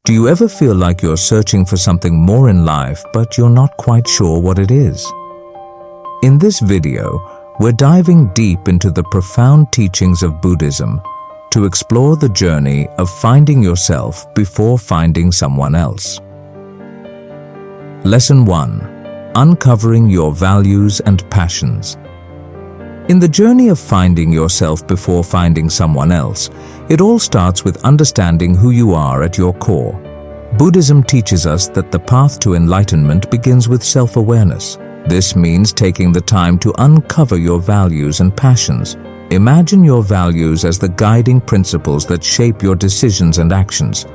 Do you ever feel like you're searching for something more in life, but you're not quite sure what it is? In this video, we're diving deep into the profound teachings of Buddhism to explore the journey of finding yourself before finding someone else. Lesson 1. Uncovering your values and passions. In the journey of finding yourself before finding someone else, it all starts with understanding who you are at your core. Buddhism teaches us that the path to enlightenment begins with self-awareness. This means taking the time to uncover your values and passions. Imagine your values as the guiding principles that shape your decisions and actions.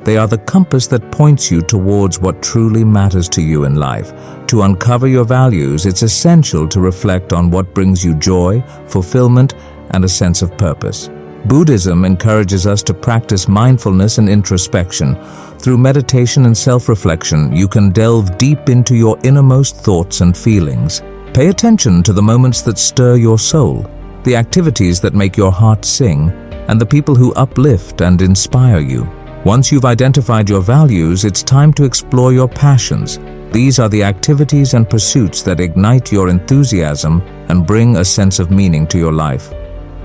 They are the compass that points you towards what truly matters to you in life. To uncover your values, it's essential to reflect on what brings you joy, fulfillment, and a sense of purpose. Buddhism encourages us to practice mindfulness and introspection. Through meditation and self-reflection, you can delve deep into your innermost thoughts and feelings. Pay attention to the moments that stir your soul, the activities that make your heart sing, and the people who uplift and inspire you. Once you've identified your values, it's time to explore your passions. These are the activities and pursuits that ignite your enthusiasm and bring a sense of meaning to your life.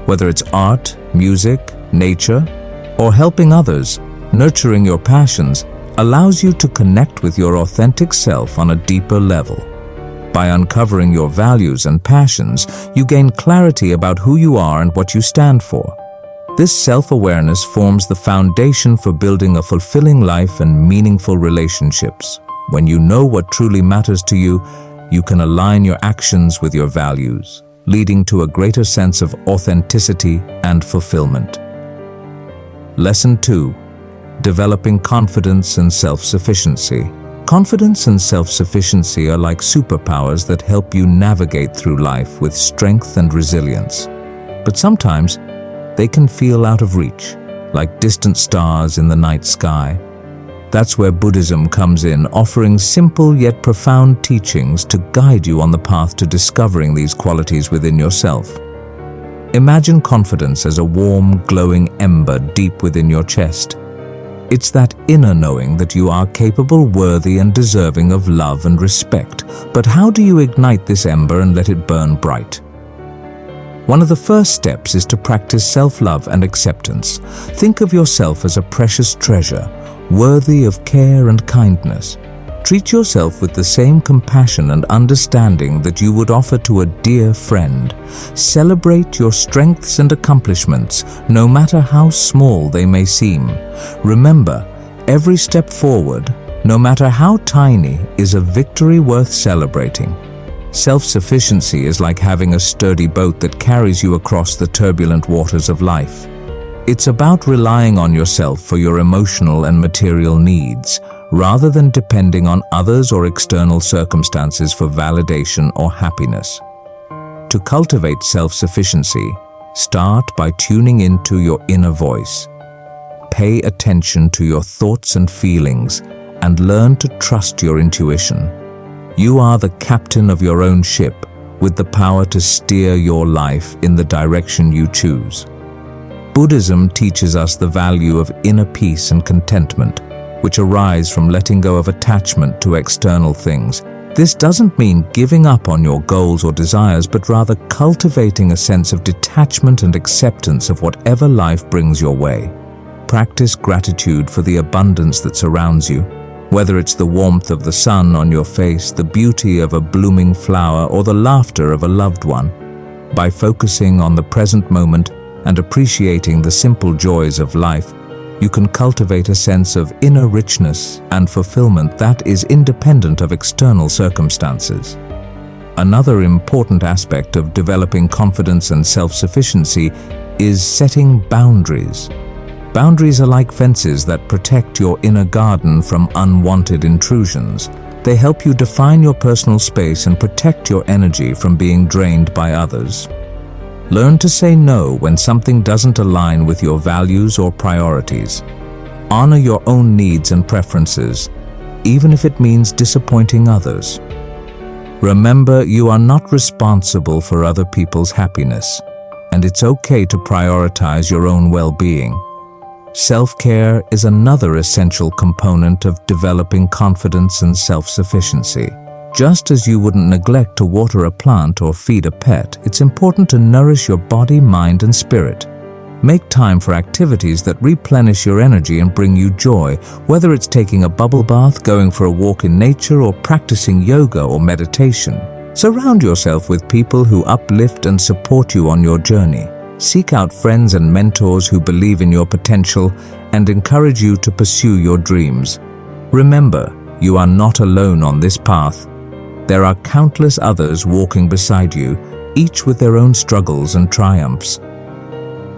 Whether it's art, music, nature, or helping others, nurturing your passions allows you to connect with your authentic self on a deeper level. By uncovering your values and passions, you gain clarity about who you are and what you stand for. This self-awareness forms the foundation for building a fulfilling life and meaningful relationships. When you know what truly matters to you, you can align your actions with your values, leading to a greater sense of authenticity and fulfillment. Lesson 2. Developing confidence and self-sufficiency. Confidence and self-sufficiency are like superpowers that help you navigate through life with strength and resilience. But sometimes, they can feel out of reach, like distant stars in the night sky. That's where Buddhism comes in, offering simple yet profound teachings to guide you on the path to discovering these qualities within yourself. Imagine confidence as a warm, glowing ember deep within your chest. It's that inner knowing that you are capable, worthy, and deserving of love and respect. But how do you ignite this ember and let it burn bright? One of the first steps is to practice self-love and acceptance. Think of yourself as a precious treasure, worthy of care and kindness. Treat yourself with the same compassion and understanding that you would offer to a dear friend. Celebrate your strengths and accomplishments, no matter how small they may seem. Remember, every step forward, no matter how tiny, is a victory worth celebrating. Self-sufficiency is like having a sturdy boat that carries you across the turbulent waters of life. It's about relying on yourself for your emotional and material needs, rather than depending on others or external circumstances for validation or happiness. To cultivate self-sufficiency, start by tuning into your inner voice. Pay attention to your thoughts and feelings, and learn to trust your intuition. You are the captain of your own ship, with the power to steer your life in the direction you choose. Buddhism teaches us the value of inner peace and contentment, which arise from letting go of attachment to external things. This doesn't mean giving up on your goals or desires, but rather cultivating a sense of detachment and acceptance of whatever life brings your way. Practice gratitude for the abundance that surrounds you, whether it's the warmth of the sun on your face, the beauty of a blooming flower, or the laughter of a loved one. By focusing on the present moment and appreciating the simple joys of life, you can cultivate a sense of inner richness and fulfillment that is independent of external circumstances. Another important aspect of developing confidence and self-sufficiency is setting boundaries. Boundaries are like fences that protect your inner garden from unwanted intrusions. They help you define your personal space and protect your energy from being drained by others. Learn to say no when something doesn't align with your values or priorities. Honor your own needs and preferences, even if it means disappointing others. Remember, you are not responsible for other people's happiness, and it's okay to prioritize your own well-being. Self-care is another essential component of developing confidence and self-sufficiency. Just as you wouldn't neglect to water a plant or feed a pet, it's important to nourish your body, mind, and spirit. Make time for activities that replenish your energy and bring you joy, whether it's taking a bubble bath, going for a walk in nature, or practicing yoga or meditation. Surround yourself with people who uplift and support you on your journey. Seek out friends and mentors who believe in your potential and encourage you to pursue your dreams. Remember, you are not alone on this path. There are countless others walking beside you, each with their own struggles and triumphs.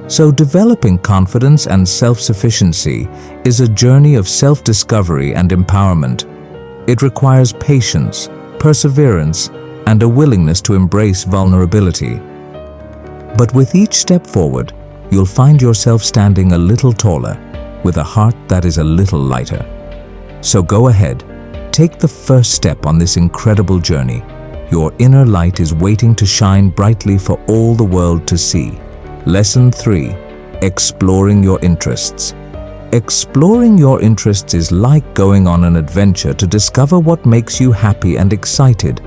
So developing confidence and self-sufficiency is a journey of self-discovery and empowerment. It requires patience, perseverance, and a willingness to embrace vulnerability. But with each step forward, you'll find yourself standing a little taller, with a heart that is a little lighter. So go ahead, take the first step on this incredible journey. Your inner light is waiting to shine brightly for all the world to see. Lesson 3. Exploring your interests. Exploring your interests is like going on an adventure to discover what makes you happy and excited.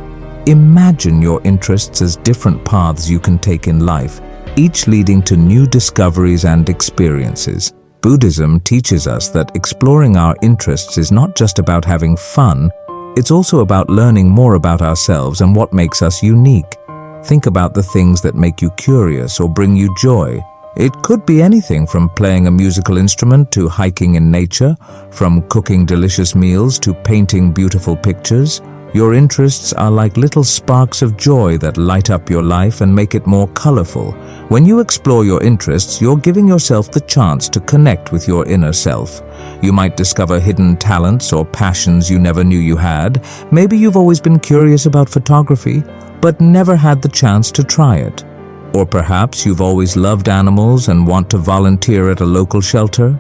Imagine your interests as different paths you can take in life, each leading to new discoveries and experiences. Buddhism teaches us that exploring our interests is not just about having fun, it's also about learning more about ourselves and what makes us unique. Think about the things that make you curious or bring you joy. It could be anything from playing a musical instrument to hiking in nature, from cooking delicious meals to painting beautiful pictures. Your interests are like little sparks of joy that light up your life and make it more colorful. When you explore your interests, you're giving yourself the chance to connect with your inner self. You might discover hidden talents or passions you never knew you had. Maybe you've always been curious about photography, but never had the chance to try it. Or perhaps you've always loved animals and want to volunteer at a local shelter.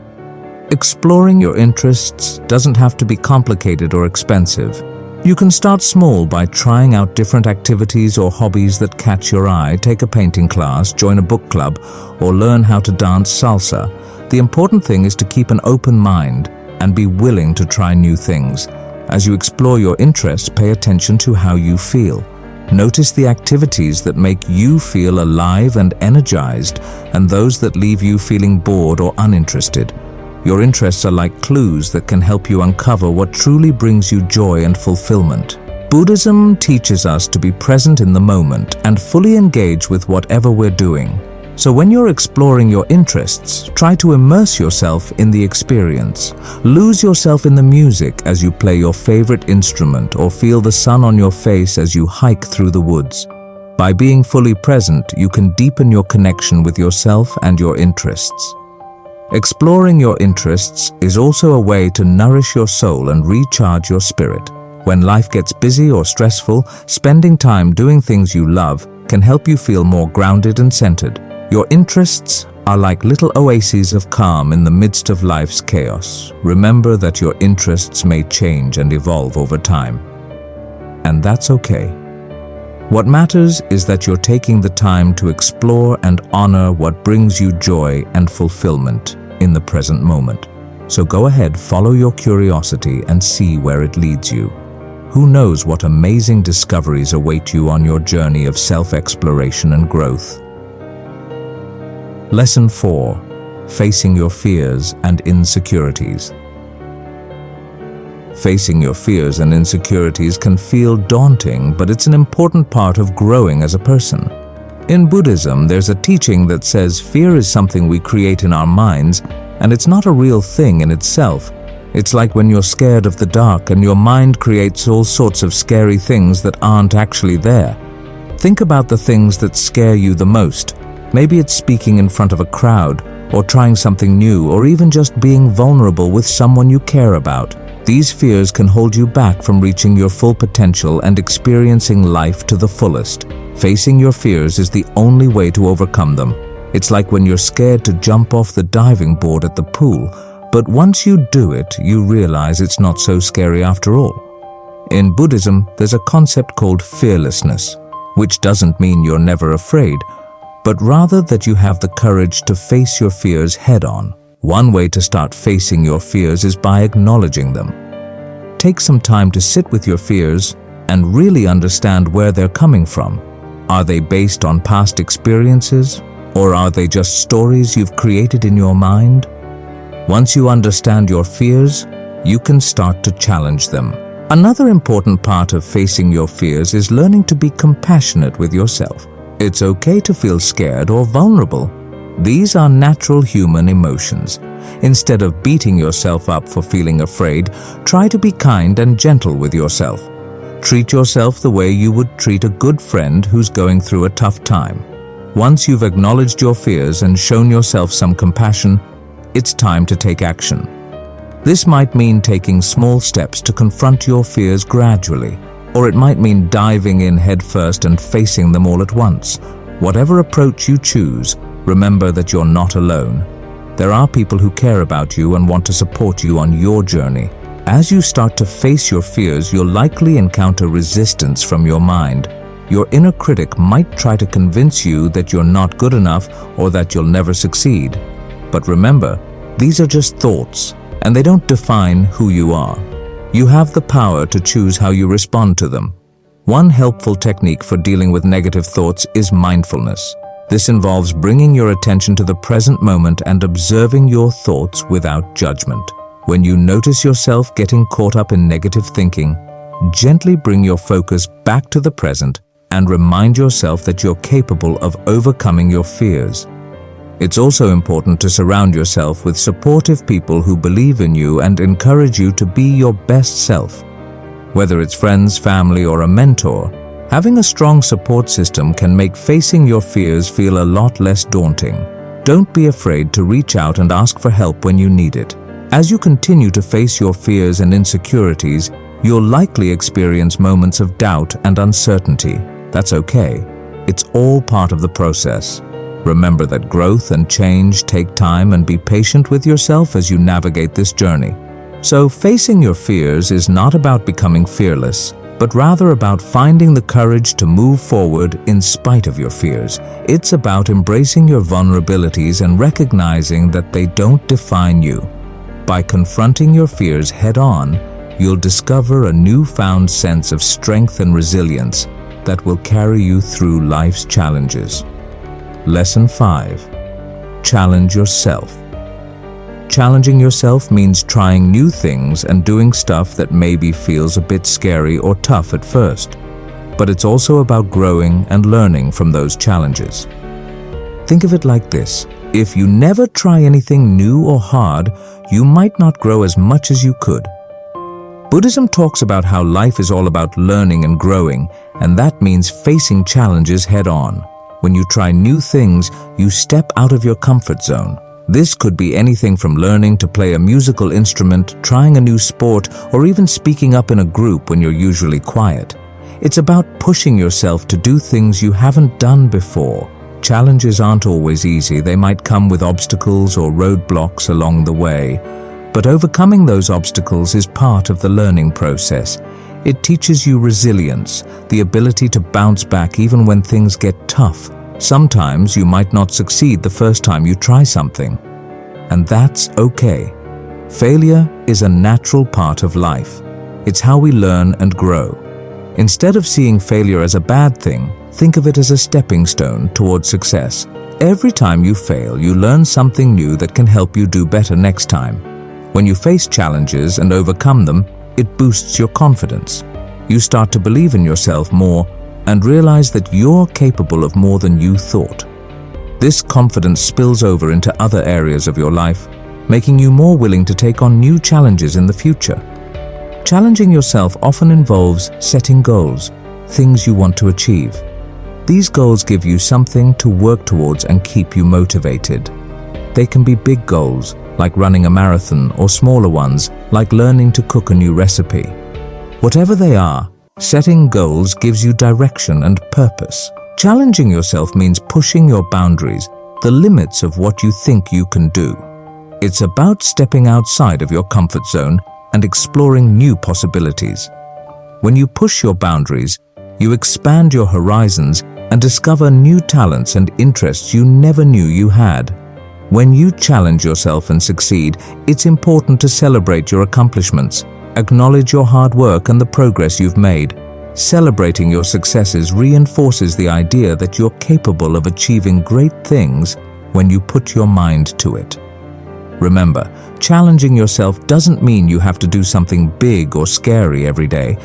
Exploring your interests doesn't have to be complicated or expensive. You can start small by trying out different activities or hobbies that catch your eye. Take a painting class, join a book club, or learn how to dance salsa. The important thing is to keep an open mind and be willing to try new things. As you explore your interests, pay attention to how you feel. Notice the activities that make you feel alive and energized, and those that leave you feeling bored or uninterested. Your interests are like clues that can help you uncover what truly brings you joy and fulfillment. Buddhism teaches us to be present in the moment and fully engage with whatever we're doing. So when you're exploring your interests, try to immerse yourself in the experience. Lose yourself in the music as you play your favorite instrument, or feel the sun on your face as you hike through the woods. By being fully present, you can deepen your connection with yourself and your interests. Exploring your interests is also a way to nourish your soul and recharge your spirit. When life gets busy or stressful, spending time doing things you love can help you feel more grounded and centered. Your interests are like little oases of calm in the midst of life's chaos. Remember that your interests may change and evolve over time. And that's okay. What matters is that you're taking the time to explore and honor what brings you joy and fulfillment in the present moment. So go ahead, follow your curiosity and see where it leads you. Who knows what amazing discoveries await you on your journey of self-exploration and growth. Lesson 4. Facing your fears and insecurities. Facing your fears and insecurities can feel daunting, but it's an important part of growing as a person. In Buddhism, there's a teaching that says fear is something we create in our minds, and it's not a real thing in itself. It's like when you're scared of the dark and your mind creates all sorts of scary things that aren't actually there. Think about the things that scare you the most. Maybe it's speaking in front of a crowd, or trying something new, or even just being vulnerable with someone you care about. These fears can hold you back from reaching your full potential and experiencing life to the fullest. Facing your fears is the only way to overcome them. It's like when you're scared to jump off the diving board at the pool, but once you do it, you realize it's not so scary after all. In Buddhism, there's a concept called fearlessness, which doesn't mean you're never afraid, but rather that you have the courage to face your fears head-on. One way to start facing your fears is by acknowledging them. Take some time to sit with your fears and really understand where they're coming from. Are they based on past experiences, or are they just stories you've created in your mind? Once you understand your fears, you can start to challenge them. Another important part of facing your fears is learning to be compassionate with yourself. It's okay to feel scared or vulnerable. These are natural human emotions. Instead of beating yourself up for feeling afraid, try to be kind and gentle with yourself. Treat yourself the way you would treat a good friend who's going through a tough time. Once you've acknowledged your fears and shown yourself some compassion, it's time to take action. This might mean taking small steps to confront your fears gradually, or it might mean diving in headfirst and facing them all at once. Whatever approach you choose, remember that you're not alone. There are people who care about you and want to support you on your journey. As you start to face your fears, you'll likely encounter resistance from your mind. Your inner critic might try to convince you that you're not good enough or that you'll never succeed. But remember, these are just thoughts, and they don't define who you are. You have the power to choose how you respond to them. One helpful technique for dealing with negative thoughts is mindfulness. This involves bringing your attention to the present moment and observing your thoughts without judgment. When you notice yourself getting caught up in negative thinking, gently bring your focus back to the present and remind yourself that you're capable of overcoming your fears. It's also important to surround yourself with supportive people who believe in you and encourage you to be your best self. Whether it's friends, family, or a mentor, having a strong support system can make facing your fears feel a lot less daunting. Don't be afraid to reach out and ask for help when you need it. As you continue to face your fears and insecurities, you'll likely experience moments of doubt and uncertainty. That's okay. It's all part of the process. Remember that growth and change take time, and be patient with yourself as you navigate this journey. So, facing your fears is not about becoming fearless, but rather about finding the courage to move forward in spite of your fears. It's about embracing your vulnerabilities and recognizing that they don't define you. By confronting your fears head-on, you'll discover a newfound sense of strength and resilience that will carry you through life's challenges. Lesson 5. Challenge yourself. Challenging yourself means trying new things and doing stuff that maybe feels a bit scary or tough at first. But it's also about growing and learning from those challenges. Think of it like this. If you never try anything new or hard, you might not grow as much as you could. Buddhism talks about how life is all about learning and growing, and that means facing challenges head-on. When you try new things, you step out of your comfort zone. This could be anything from learning to play a musical instrument, trying a new sport, or even speaking up in a group when you're usually quiet. It's about pushing yourself to do things you haven't done before. Challenges aren't always easy. They might come with obstacles or roadblocks along the way. But overcoming those obstacles is part of the learning process. It teaches you resilience, the ability to bounce back even when things get tough. Sometimes you might not succeed the first time you try something, and that's okay. Failure is a natural part of life. It's how we learn and grow. Instead of seeing failure as a bad thing, think of it as a stepping stone toward success. Every time you fail, you learn something new that can help you do better next time. When you face challenges and overcome them, it boosts your confidence. You start to believe in yourself more and realize that you're capable of more than you thought. This confidence spills over into other areas of your life, making you more willing to take on new challenges in the future. Challenging yourself often involves setting goals, things you want to achieve. These goals give you something to work towards and keep you motivated. They can be big goals, like running a marathon, or smaller ones, like learning to cook a new recipe. Whatever they are, setting goals gives you direction and purpose. Challenging yourself means pushing your boundaries, the limits of what you think you can do. It's about stepping outside of your comfort zone and exploring new possibilities. When you push your boundaries, you expand your horizons and discover new talents and interests you never knew you had. When you challenge yourself and succeed, it's important to celebrate your accomplishments. Acknowledge your hard work and the progress you've made. Celebrating your successes reinforces the idea that you're capable of achieving great things when you put your mind to it. Remember, challenging yourself doesn't mean you have to do something big or scary every day.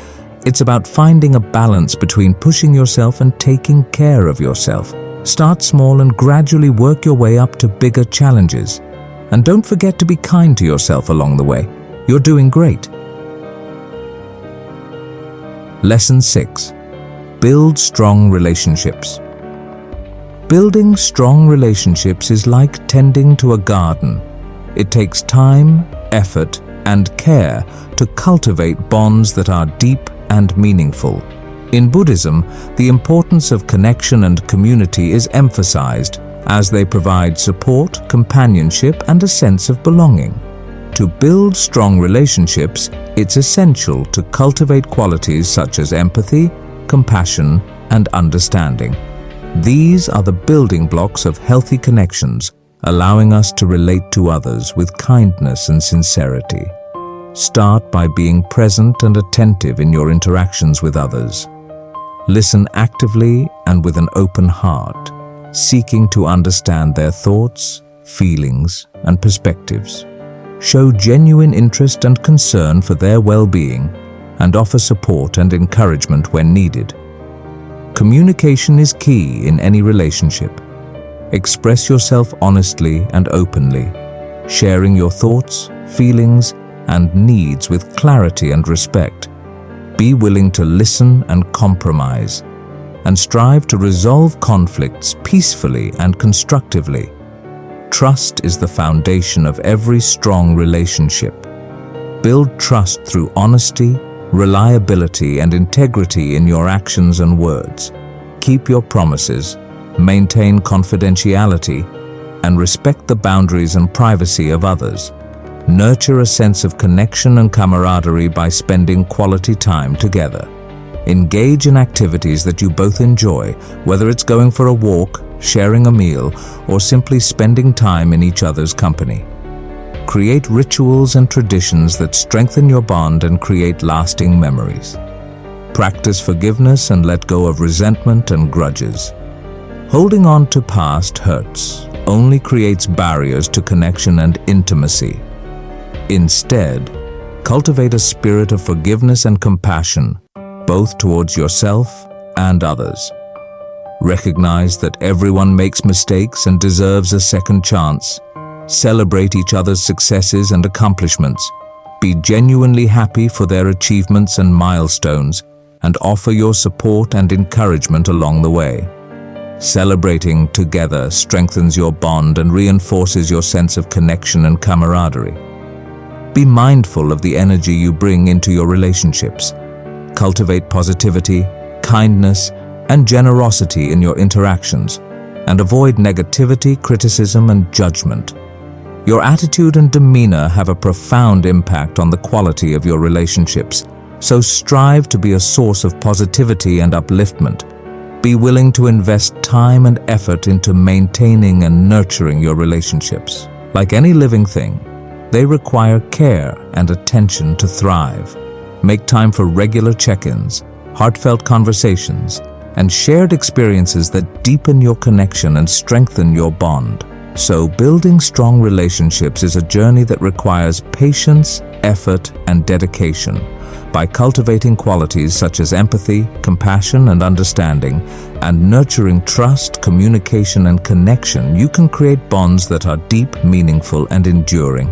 It's about finding a balance between pushing yourself and taking care of yourself. Start small and gradually work your way up to bigger challenges. And don't forget to be kind to yourself along the way. You're doing great. Lesson 6. Build strong relationships. Building strong relationships is like tending to a garden. It takes time, effort, and care to cultivate bonds that are deep and meaningful. In Buddhism, the importance of connection and community is emphasized as they provide support, companionship, and a sense of belonging. To build strong relationships, it's essential to cultivate qualities such as empathy, compassion, and understanding. These are the building blocks of healthy connections, allowing us to relate to others with kindness and sincerity. Start by being present and attentive in your interactions with others. Listen actively and with an open heart, seeking to understand their thoughts, feelings, and perspectives. Show genuine interest and concern for their well-being and offer support and encouragement when needed. Communication is key in any relationship. Express yourself honestly and openly, sharing your thoughts, feelings, and needs with clarity and respect. Be willing to listen and compromise, and strive to resolve conflicts peacefully and constructively. Trust is the foundation of every strong relationship. Build trust through honesty, reliability, and integrity in your actions and words. Keep your promises, maintain confidentiality, and respect the boundaries and privacy of others. Nurture a sense of connection and camaraderie by spending quality time together. Engage in activities that you both enjoy, whether it's going for a walk, sharing a meal, or simply spending time in each other's company. Create rituals and traditions that strengthen your bond and create lasting memories. Practice forgiveness and let go of resentment and grudges. Holding on to past hurts only creates barriers to connection and intimacy. Instead, cultivate a spirit of forgiveness and compassion, both towards yourself and others. Recognize that everyone makes mistakes and deserves a second chance. Celebrate each other's successes and accomplishments. Be genuinely happy for their achievements and milestones, and offer your support and encouragement along the way. Celebrating together strengthens your bond and reinforces your sense of connection and camaraderie. Be mindful of the energy you bring into your relationships. Cultivate positivity, kindness, and generosity in your interactions, and avoid negativity, criticism, and judgment. Your attitude and demeanor have a profound impact on the quality of your relationships, so strive to be a source of positivity and upliftment. Be willing to invest time and effort into maintaining and nurturing your relationships. Like any living thing, they require care and attention to thrive. Make time for regular check-ins, heartfelt conversations, and shared experiences that deepen your connection and strengthen your bond. So, building strong relationships is a journey that requires patience, effort, and dedication. By cultivating qualities such as empathy, compassion, and understanding, and nurturing trust, communication, and connection, you can create bonds that are deep, meaningful, and enduring.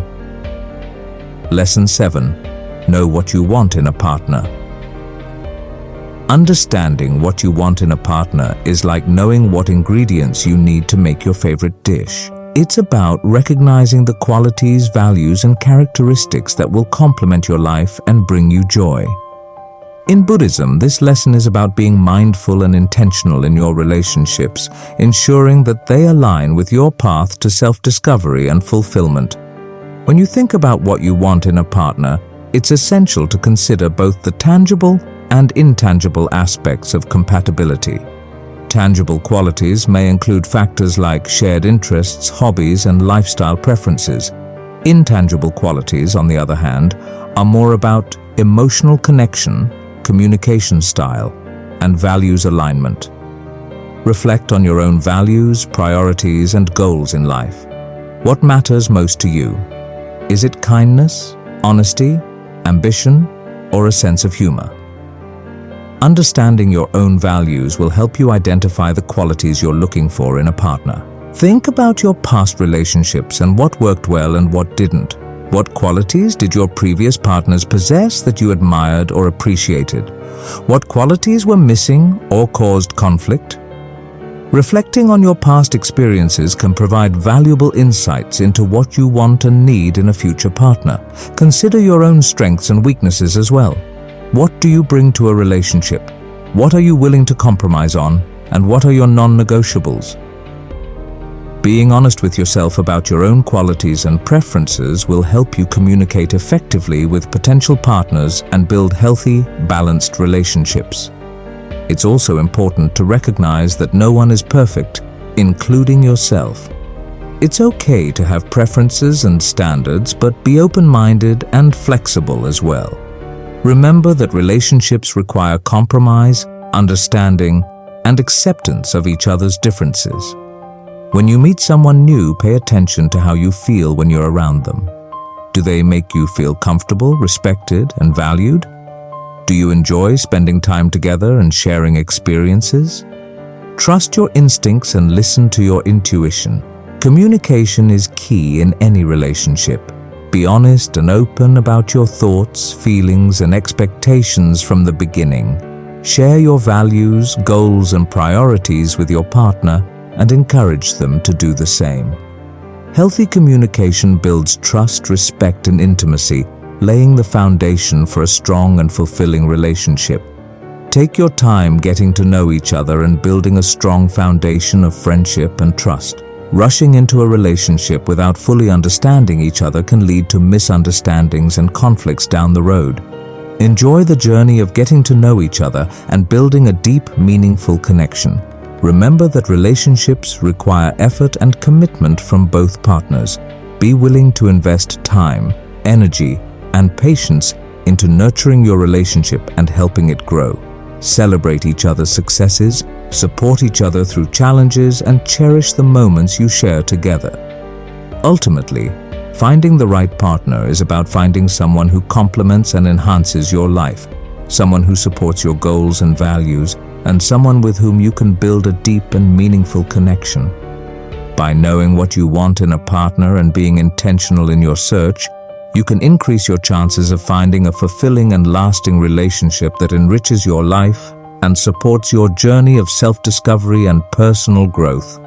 Lesson 7. Know what you want in a partner. Understanding what you want in a partner is like knowing what ingredients you need to make your favorite dish. It's about recognizing the qualities, values, and characteristics that will complement your life and bring you joy. In Buddhism, this lesson is about being mindful and intentional in your relationships, ensuring that they align with your path to self-discovery and fulfillment. When you think about what you want in a partner, it's essential to consider both the tangible and intangible aspects of compatibility. Tangible qualities may include factors like shared interests, hobbies, and lifestyle preferences. Intangible qualities, on the other hand, are more about emotional connection, communication style, and values alignment. Reflect on your own values, priorities, and goals in life. What matters most to you? Is it kindness, honesty, ambition, or a sense of humor? Understanding your own values will help you identify the qualities you're looking for in a partner. Think about your past relationships and what worked well and what didn't. What qualities did your previous partners possess that you admired or appreciated? What qualities were missing or caused conflict? Reflecting on your past experiences can provide valuable insights into what you want and need in a future partner. Consider your own strengths and weaknesses as well. What do you bring to a relationship? What are you willing to compromise on? And what are your non-negotiables? Being honest with yourself about your own qualities and preferences will help you communicate effectively with potential partners and build healthy, balanced relationships. It's also important to recognize that no one is perfect, including yourself. It's okay to have preferences and standards, but be open-minded and flexible as well. Remember that relationships require compromise, understanding, and acceptance of each other's differences. When you meet someone new, pay attention to how you feel when you're around them. Do they make you feel comfortable, respected, and valued? Do you enjoy spending time together and sharing experiences? Trust your instincts and listen to your intuition. Communication is key in any relationship. Be honest and open about your thoughts, feelings, and expectations from the beginning. Share your values, goals, and priorities with your partner and encourage them to do the same. Healthy communication builds trust, respect, and intimacy, laying the foundation for a strong and fulfilling relationship. Take your time getting to know each other and building a strong foundation of friendship and trust. Rushing into a relationship without fully understanding each other can lead to misunderstandings and conflicts down the road. Enjoy the journey of getting to know each other and building a deep, meaningful connection. Remember that relationships require effort and commitment from both partners. Be willing to invest time, energy, and patience into nurturing your relationship and helping it grow. Celebrate each other's successes, support each other through challenges, and cherish the moments you share together. Ultimately, finding the right partner is about finding someone who complements and enhances your life, someone who supports your goals and values, and someone with whom you can build a deep and meaningful connection. By knowing what you want in a partner and being intentional in your search, you can increase your chances of finding a fulfilling and lasting relationship that enriches your life and supports your journey of self-discovery and personal growth.